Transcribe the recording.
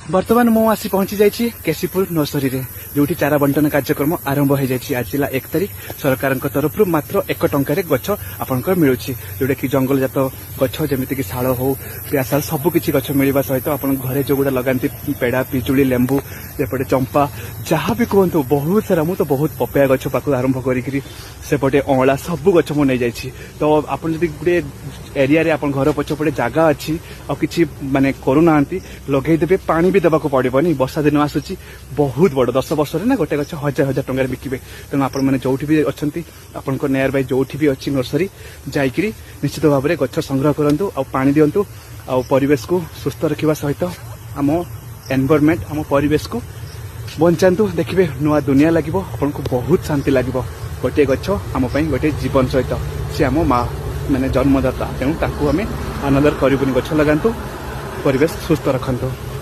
बर्तमान मु आसी पहुंची जाइए केसीपुर नर्सरी रे जो चारा बंटन कार्यक्रम आरंभ हो जाए। आज 1 तारिख सरकार तरफ मात्र 1 टंकार गछ आपंकर मिलूँ जोटा कि जंगलजात गछ जमीक शाल हो पियासाल सबकिछि गछ मिलवा सहित आप घरे जो गुड़ा लगाती पेड़ा पिजुली लेंबू एपटे चंपा जहाँ भी कहतु बहुत सारा मुझे बहुत पपया गछ पाक आरंभ करपटे अँला सबू गछ मुझे नहीं जाइए। तो आप गोटे एरिया घर पछपटे जगह अच्छी आ कि माने करूना लगेदेवे पानी भी देवाक पड़ोनी वर्षा दिन आसूची बहुत बड़ 10 वर्ष ना गोटे गछ 1000 टंकार बिकिबे। तेणु आपण मैंने जो भी अच्छा आपण नियर बाय जो भी अच्छी नर्सरी जाइकरी निश्चित भाव में गछ संग्रह करूँ आ पानी दिंतु आ परिवेश को सुस्थ रखा सहित आम एनवायरनमेंट आम परिवेश को बंचातु। देखिए नुआ दुनिया लगे आपन को बहुत शांति लगे। गोटे गछ आम गोटे जीवन सहित सी आम माँ मैंने जन्मदाता तेणु ताकू आम अनादर करूनी गछ लगातु परिवेश सुस्थ रखु।